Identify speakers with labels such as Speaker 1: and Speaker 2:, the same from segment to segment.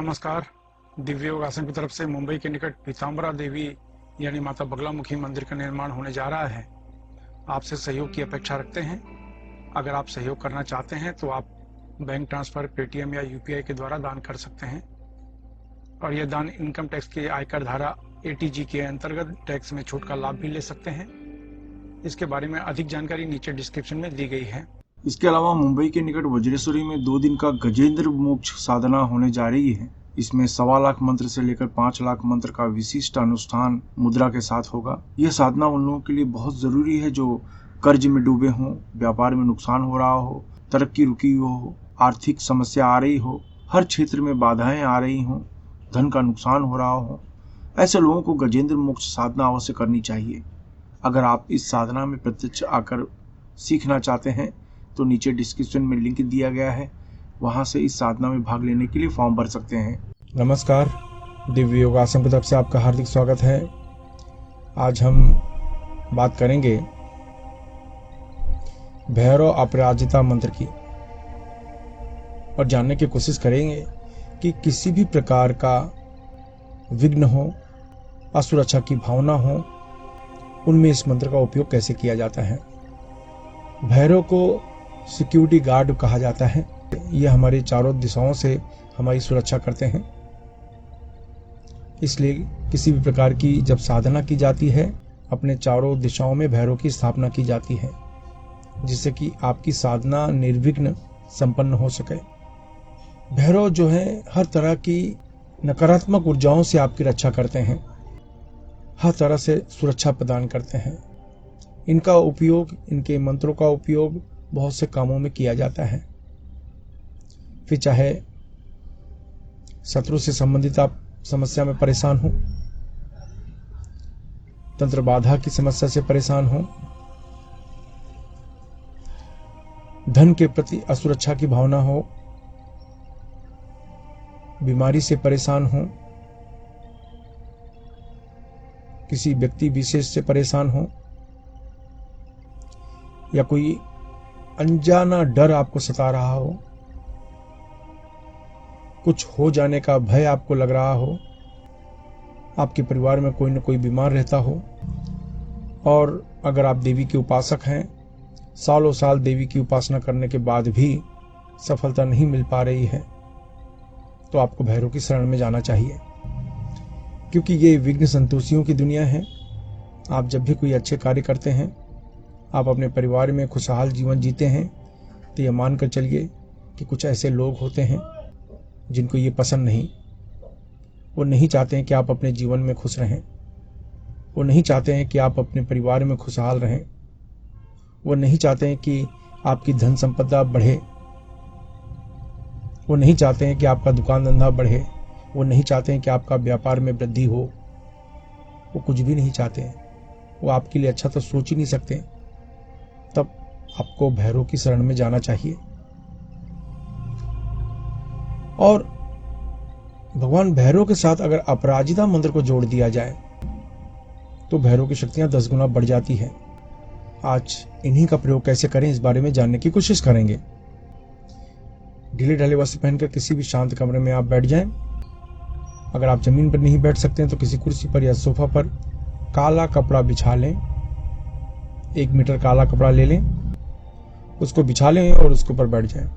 Speaker 1: नमस्कार। दिव्य योगासन की तरफ से मुंबई के निकट पीताम्बरा देवी यानी माता बगलामुखी मंदिर का निर्माण होने जा रहा है। आपसे सहयोग की अपेक्षा रखते हैं। अगर आप सहयोग करना चाहते हैं तो आप बैंक ट्रांसफर, पेटीएम या यूपीआई के द्वारा दान कर सकते हैं और यह दान इनकम टैक्स के आयकर धारा एटीजी के अंतर्गत टैक्स में छूट का लाभ भी ले सकते हैं। इसके बारे में अधिक जानकारी नीचे डिस्क्रिप्शन में दी गई है।
Speaker 2: इसके अलावा मुंबई के निकट वज्रेश्वरी में 2 दिन का गजेंद्र मोक्ष साधना होने जा रही है। इसमें 1.25 लाख मंत्र से लेकर 5 लाख मंत्र का विशिष्ट अनुष्ठान मुद्रा के साथ होगा। यह साधना उन लोगों के लिए बहुत जरूरी है जो कर्ज में डूबे हों, व्यापार में नुकसान हो रहा हो, तरक्की रुकी हो, आर्थिक समस्या आ रही हो, हर क्षेत्र में बाधाएं आ रही हों, धन का नुकसान हो रहा हो। ऐसे लोगों को गजेंद्र मोक्ष साधना अवश्य करनी चाहिए। अगर आप इस साधना में प्रत्यक्ष आकर सीखना चाहते हैं तो नीचे डिस्क्रिप्शन में लिंक दिया गया है, वहां से इस साधना में भाग लेने के लिए फॉर्म भर सकते हैं।
Speaker 3: नमस्कार, दिव्य योगासन की तरफ से आपका हार्दिक स्वागत है। आज हम बात करेंगे भैरव अपराजिता मंत्र की और जानने की कोशिश करेंगे कि किसी भी प्रकार का विघ्न हो, असुरक्षा की भावना हो, उनमें इस मंत्र का उपयोग कैसे किया जाता है। भैरव को सिक्योरिटी गार्ड कहा जाता है। ये हमारी चारों दिशाओं से हमारी सुरक्षा करते हैं। इसलिए किसी भी प्रकार की जब साधना की जाती है, अपने चारों दिशाओं में भैरव की स्थापना की जाती है, जिससे कि आपकी साधना निर्विघ्न संपन्न हो सके। भैरव जो है हर तरह की नकारात्मक ऊर्जाओं से आपकी रक्षा करते हैं, हर तरह से सुरक्षा प्रदान करते हैं। इनका उपयोग, इनके मंत्रों का उपयोग बहुत से कामों में किया जाता है। फिर चाहे शत्रु से संबंधित आप समस्या में परेशान हो, तंत्र बाधा की समस्या से परेशान हो, धन के प्रति असुरक्षा की भावना हो, बीमारी से परेशान हो, किसी व्यक्ति विशेष से परेशान हो, या कोई अनजाना डर आपको सता रहा हो, कुछ हो जाने का भय आपको लग रहा हो, आपके परिवार में कोई न कोई बीमार रहता हो, और अगर आप देवी के उपासक हैं, सालों साल देवी की उपासना करने के बाद भी सफलता नहीं मिल पा रही है, तो आपको भैरव की शरण में जाना चाहिए, क्योंकि ये विघ्न संतोषियों की दुनिया है। आप जब भी कोई अच्छे कार्य करते हैं, आप अपने परिवार में खुशहाल जीवन जीते हैं, तो यह मानकर चलिए कि कुछ ऐसे लोग होते हैं जिनको ये पसंद नहीं। वो नहीं चाहते हैं कि आप अपने जीवन में खुश रहें, वो नहीं चाहते हैं कि आप अपने परिवार में खुशहाल रहें, वो नहीं चाहते हैं कि आपकी धन संपदा बढ़े, वो नहीं चाहते हैं कि आपका दुकान धंधा बढ़े, वो नहीं चाहते हैं कि आपका व्यापार में वृद्धि हो। वो कुछ भी नहीं चाहते हैं, वो आपके लिए अच्छा तो सोच ही नहीं सकते। तब आपको भैरव की शरण में जाना चाहिए और भगवान भैरव के साथ अगर अपराजिता मंत्र को जोड़ दिया जाए तो भैरव की शक्तियां 10 गुना बढ़ जाती है। आज इन्हीं का प्रयोग कैसे करें, इस बारे में जानने की कोशिश करेंगे। ढीले ढाले वस्त्र पहनकर किसी भी शांत कमरे में आप बैठ जाएं। अगर आप जमीन पर नहीं बैठ सकते हैं तो किसी कुर्सी पर या सोफा पर काला कपड़ा बिछा लें। 1 मीटर काला कपड़ा ले लें, उसको बिछा लें और उसके ऊपर बैठ जाएं।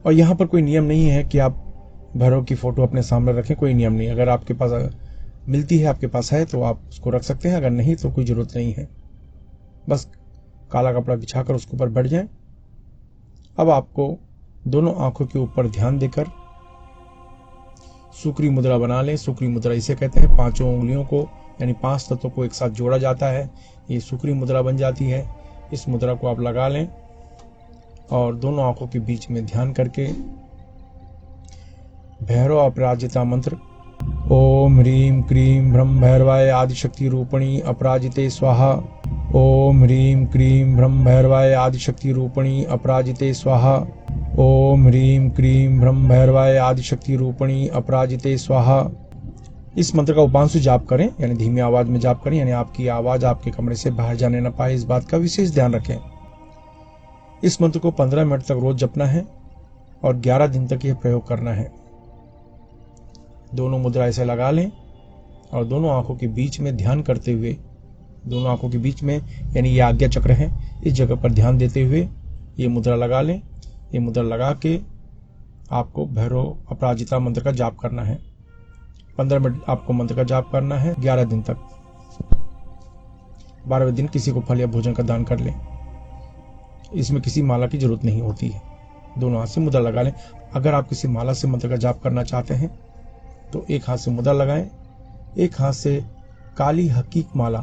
Speaker 3: और यहाँ पर कोई नियम नहीं है कि आप भैरव की फोटो अपने सामने रखें, कोई नियम नहीं। अगर आपके पास मिलती है, आपके पास है, तो आप उसको रख सकते हैं, अगर नहीं तो कोई जरूरत नहीं है। बस काला कपड़ा बिछाकर उसके ऊपर बैठ जाएं। अब आपको दोनों आंखों के ऊपर ध्यान देकर सुक्री मुद्रा बना लें। सुक्री मुद्रा इसे कहते हैं, 5 उंगलियों को यानी 5 तत्वों को एक साथ जोड़ा जाता है, ये सुक्री मुद्रा बन जाती है। इस मुद्रा को आप लगा लें और दोनों आंखों के बीच में ध्यान करके भैरव अपराजिता मंत्र ओम ह्रीं क्रीं ब्रह्म भैरवाय आदिशक्ति रूपणी अपराजिते स्वाहा। ओम ह्रीं क्रीं ब्रह्म भैरवाय आदिशक्ति रूपणी अपराजिते स्वाहा। ओम ह्रीं क्रीं ब्रह्म भैरवाय आदिशक्ति रूपणी अपराजिते स्वाहा। इस मंत्र का उपांशु जाप करें, यानी धीमी आवाज में जाप करें, यानी आपकी आवाज आपके कमरे से बाहर जाने न पाए, इस बात का विशेष ध्यान रखें। इस मंत्र को 15 मिनट तक रोज जपना है और 11 दिन तक यह प्रयोग करना है। दोनों मुद्रा ऐसे लगा लें और दोनों आंखों के बीच में ध्यान करते हुए, दोनों आंखों के बीच में यानी ये आज्ञा चक्र है, इस जगह पर ध्यान देते हुए ये मुद्रा लगा लें। ये मुद्रा लगा के आपको भैरव अपराजिता मंत्र का जाप करना है। 15 मिनट आपको मंत्र का जाप करना है 11 दिन तक। 12वें दिन किसी को फल या भोजन का दान कर लें। इसमें किसी माला की जरूरत नहीं होती है। दोनों हाथ से मुद्रा लगा लें। अगर आप किसी माला से मंत्र का जाप करना चाहते हैं तो एक हाथ से मुद्रा लगाएं, एक हाथ से काली हकीक माला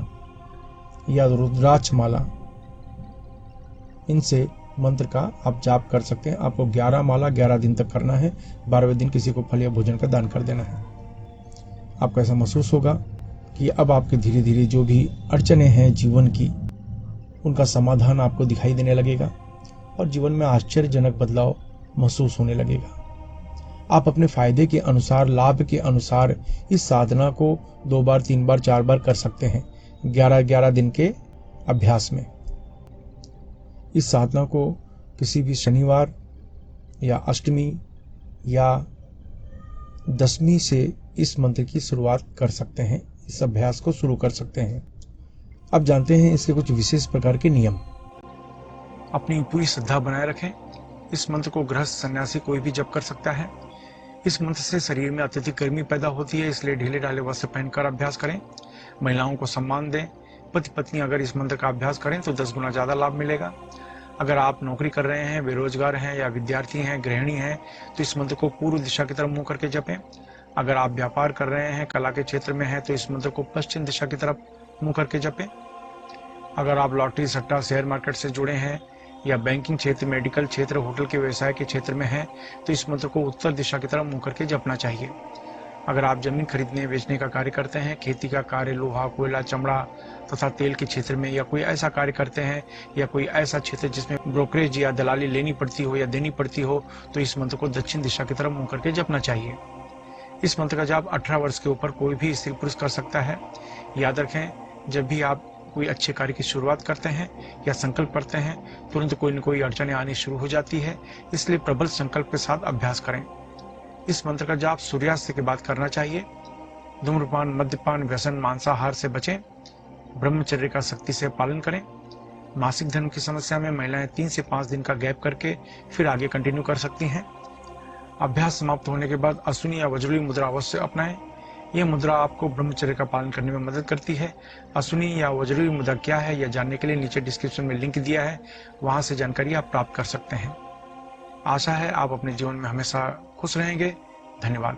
Speaker 3: या रुद्राक्ष माला, इनसे मंत्र का आप जाप कर सकते हैं। आपको 11 माला 11 दिन तक करना है। 12वें दिन किसी को फल या भोजन का दान कर देना है। आपको ऐसा महसूस होगा कि अब आपके धीरे धीरे जो भी अड़चने हैं जीवन की, उनका समाधान आपको दिखाई देने लगेगा और जीवन में आश्चर्यजनक बदलाव महसूस होने लगेगा। आप अपने फायदे के अनुसार, लाभ के अनुसार इस साधना को 2 बार 3 बार 4 बार कर सकते हैं 11-11 दिन के अभ्यास में। इस साधना को किसी भी शनिवार या अष्टमी या दशमी से इस मंत्र की शुरुआत कर सकते हैं, इस अभ्यास को शुरू कर सकते हैं। अब जानते हैं इसके कुछ विशेष प्रकार के नियम।
Speaker 1: अपनी पूरी श्रद्धा बनाए रखें। इस मंत्र को गृहस्थ सन्यासी कोई भी जप कर सकता है। इस मंत्र से शरीर में अत्यधिक गर्मी पैदा होती है, इसलिए ढीले ढाले वस्त्र पहनकर अभ्यास करें। महिलाओं को सम्मान दें। पति पत्नी अगर इस मंत्र का अभ्यास करें तो 10 गुना ज्यादा लाभ मिलेगा। अगर आप नौकरी कर रहे हैं, बेरोजगार हैं या विद्यार्थी हैं, गृहिणी हैं, तो इस मंत्र को पूर्व दिशा की तरफ मुंह करके जपें। अगर आप व्यापार कर रहे हैं, कला के क्षेत्र में हैं, तो इस मंत्र को पश्चिम दिशा की तरफ मुंह करके जपें। अगर आप लॉटरी, सट्टा, शेयर मार्केट से जुड़े हैं या बैंकिंग क्षेत्र, मेडिकल क्षेत्र, होटल के व्यवसाय के क्षेत्र में हैं, तो इस मंत्र को उत्तर दिशा की तरफ मुंह करके जपना चाहिए। अगर आप जमीन खरीदने बेचने का कार्य करते हैं, खेती का कार्य, लोहा, कोयला, चमड़ा तथा तेल के क्षेत्र में, या कोई ऐसा कार्य करते हैं या कोई ऐसा क्षेत्र जिसमें ब्रोकरेज या दलाली लेनी पड़ती हो या देनी पड़ती हो, तो इस मंत्र को दक्षिण दिशा की तरफ मुंह करके जपना चाहिए। इस मंत्र का जाप 18 वर्ष के ऊपर कोई भी स्त्री पुरुष कर सकता है। याद रखें, जब भी आप कोई अच्छे कार्य की शुरुआत करते हैं या संकल्प करते हैं, तुरंत कोई न कोई अड़चनें आनी शुरू हो जाती है, इसलिए प्रबल संकल्प के साथ अभ्यास करें। इस मंत्र का जाप सूर्यास्त के बाद करना चाहिए। धूम्रपान, मद्यपान, व्यसन, मांसाहार से बचें। ब्रह्मचर्य का सख्ती से पालन करें। मासिक धर्म की समस्या में महिलाएं 3 से 5 दिन का गैप करके फिर आगे कंटिन्यू कर सकती हैं। अभ्यास समाप्त होने के बाद अश्विनी या वज्रली मुद्रा अवश्य अपनाएं। यह मुद्रा आपको ब्रह्मचर्य का पालन करने में मदद करती है। अश्विनी या वज्रली मुद्रा क्या है, यह जानने के लिए नीचे डिस्क्रिप्शन में लिंक दिया है, वहां से जानकारी आप प्राप्त कर सकते हैं। आशा है आप अपने जीवन में हमेशा खुश रहेंगे। धन्यवाद।